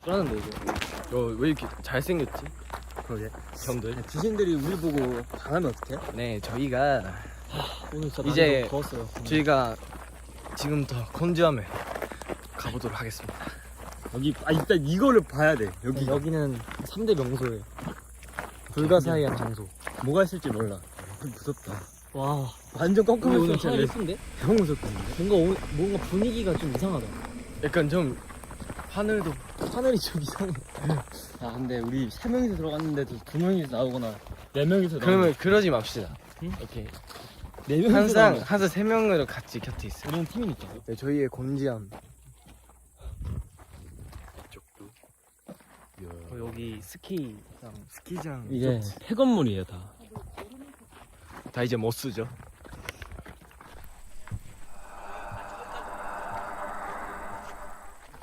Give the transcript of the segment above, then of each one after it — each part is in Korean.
그러는데 이거 왜 이렇게 잘생겼지? 그러게 형들. 귀신들이 우리 보고 당하면 어떡해? 네, 저희가 오늘 진짜 이제 많이 더웠어요. 저희가 지금부터 건조함에 가보도록 하겠습니다. 여기 일단 이거를 봐야 돼. 여기는 3대 명소예요. 불가사의한 장소. 뭐가 있을지 몰라. 무섭다. 와 완전 오늘 깜깜했어. 하늘 예쁜데? 너무 무섭던데. 뭔가 분위기가 좀 이상하다. 약간 좀 하늘도 하늘이 좀 이상해. 아 근데 우리 3명이서 들어갔는데도 2명이서 나오거나 4명이서 그러면 그러지 맙시다. 응? 오케이. 4명이서 항상 3명으로 같이 곁에 있어요. 우리는 팀이니까. 네, 저희의 곤지암. 이쪽도. 여기 스키장. 이게 폐건물이에요 다. 다 이제 못 쓰죠.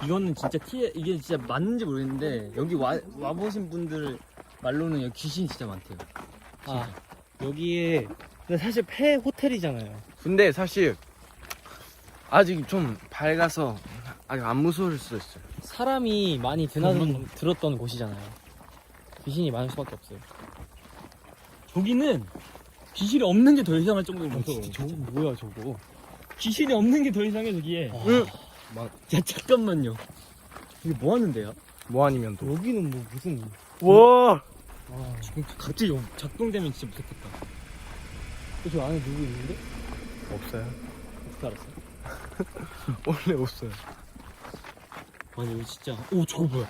이거는 진짜 이게 진짜 맞는지 모르겠는데 여기 와보신 분들 말로는 여기 귀신이 진짜 많대요. 아 여기에 근데 사실 폐 호텔이잖아요. 근데 사실 아직 좀 밝아서 아직 안 무서울 수도 있어요. 사람이 많이 들었던 곳이잖아요. 귀신이 많을 수밖에 없어요. 저기는 귀신이 없는 게 더 이상할 정도로 무서워. 저거 뭐야 저거? 귀신이 없는 게 더 이상해 저기에. 응. 야 잠깐만요. 이게 뭐 하는데요? 뭐 아니면 또. 여기는 뭐 무슨 와. 지금 갑자기 작동되면 진짜 무섭겠다. 저 안에 누구 있는데? 없어요. 어떻게 알았어? 원래 없어요. 아니 여기 진짜. 오 저거 뭐야?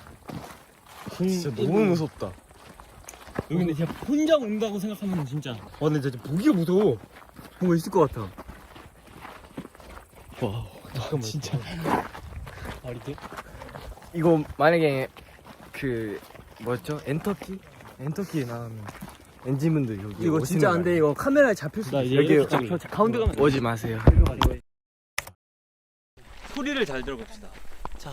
진짜 너무 무섭다. 여기 근데 그냥 혼자 온다고 생각하면 진짜. 와 근데 진짜 보기가 무서워. 뭐가 있을 것 같아. 와 잠깐만 진짜 말이 돼? 이거 만약에 그 뭐였죠? 엔터키에 나오는 엔진분들 여기 이거 진짜 안 돼. 이거 카메라에 잡힐 수도 나 있어. 이제 여기 이렇게 잡혀. 가운데 가면 오지 마세요. 소리를 잘 들어봅시다. 자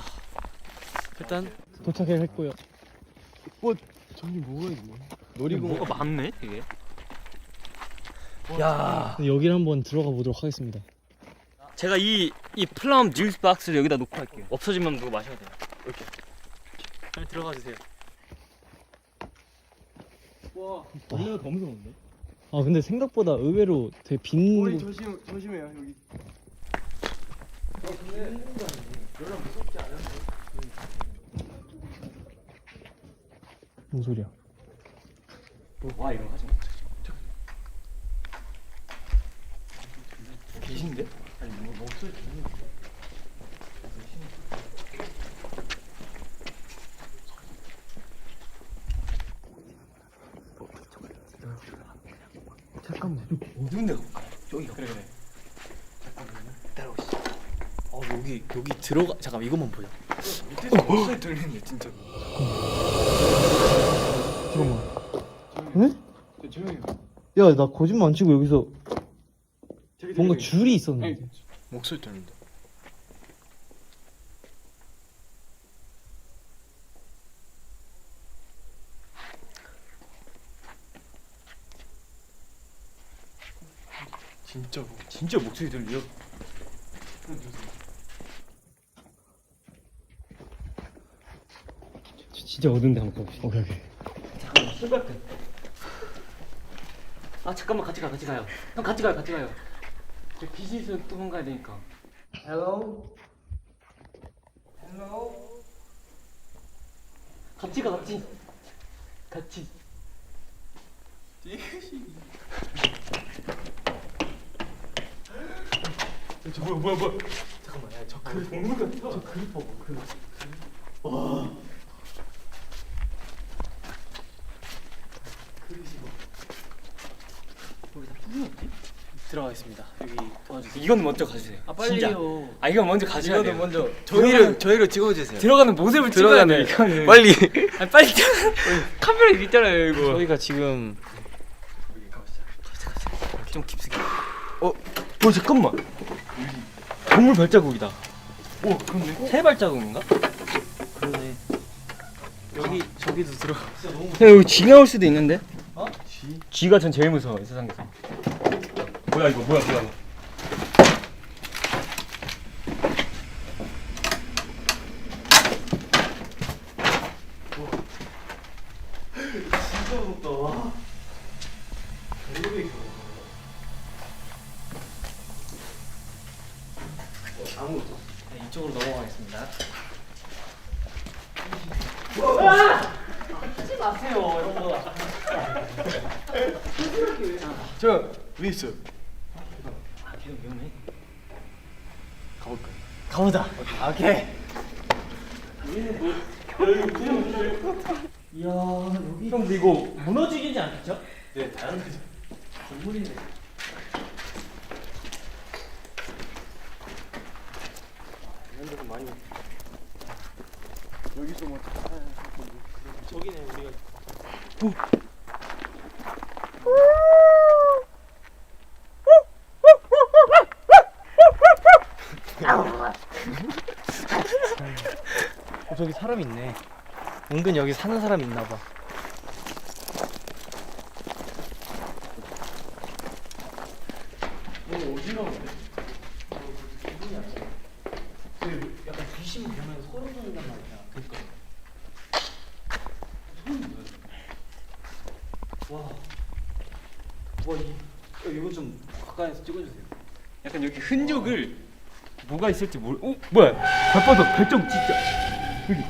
일단 도착했고요. 저기 뭐가 있네. 놀이공원 뭐가 많네 이게. 야 여기를 한번 들어가 보도록 하겠습니다. 제가 이 플럼 듀스 박스를 여기다 놓고 할게요. 없어지면 누구 마셔야 돼요. 이렇게. 빨리 들어가 주세요. 와, 원래가 더 무서운데? 아 근데 생각보다 의외로 되게 빈 우리 조심해요 여기. 무슨 소리야? 와 이런 거 하지 마. 계신데? 아니 뭐 목소리 듣는 거. 잠깐만. 어두운 데 가볼까요? 저기 그래. 잠깐만요. 따라오시죠. 여기 들어가 잠깐 이것만 보자. 밑에서 목소리 들리네 진짜. 잠깐만. 네? 조용히. 야 나 거짓말 안 치고 여기서 뭔가 저기. 줄이 있었는데. 목소리 들린다. 진짜 목소리 들려. 진짜 어두운데 한번 가봅시다. 오케이. 잠깐만 신발끈. 아 잠깐만 같이 가요. 형 같이 가요. 저 귀신 있으면 도망가야 되니까. Hello. 같이 가. 저 뭐야? 잠깐만, 야, 저 동물 같아. 저 그릇 봐봐, 와. 그릇이 뭐? 우리 다 뿌리였지? 들어가겠습니다. 여기 도와주세요. 이건 먼저 가주세요. 아 빨리요. 진짜. 아 이건 먼저 가셔야 돼요. 먼저 저희를 찍어주세요. 들어가는 모습을 찍어야 돼. 이거는. 빨리. 아니, 빨리 카메라 있잖아요 이거. 저희가 지금 좀 깊숙이. 잠깐만. 동물 발자국이다. 오 그렇네. 새 발자국인가? 그러네. 저기도 들어. 형 여기 쥐 나올 수도 있는데? 쥐가 전 제일 무서워 이 세상에서. 뭐야 이거 뭐야. 무섭다. 와. 아무것도. 네, 이쪽으로 넘어가겠습니다. 하지 마세요 이런 거. 저 위에 있어. 계속 위험해. 가볼까요? 가보자. 오케이. 이야 여기. 형 근데 이거 무너지지 않겠죠? 네, 당연하죠. 건물이네. 이런 데도 많이. 여기서 뭐 저기네 우리가. 저기 사람 있네. 은근 여기 사는 사람 있나 봐. 너무 어지러운데? 약간 귀신 보면 소름 돋는단 말이야. 그니까. 이거 좀 가까이서 찍어주세요. 약간 여기 흔적을 뭐가 있을지 모르. 어 뭐야? 발바닥 발정 진짜. 여기.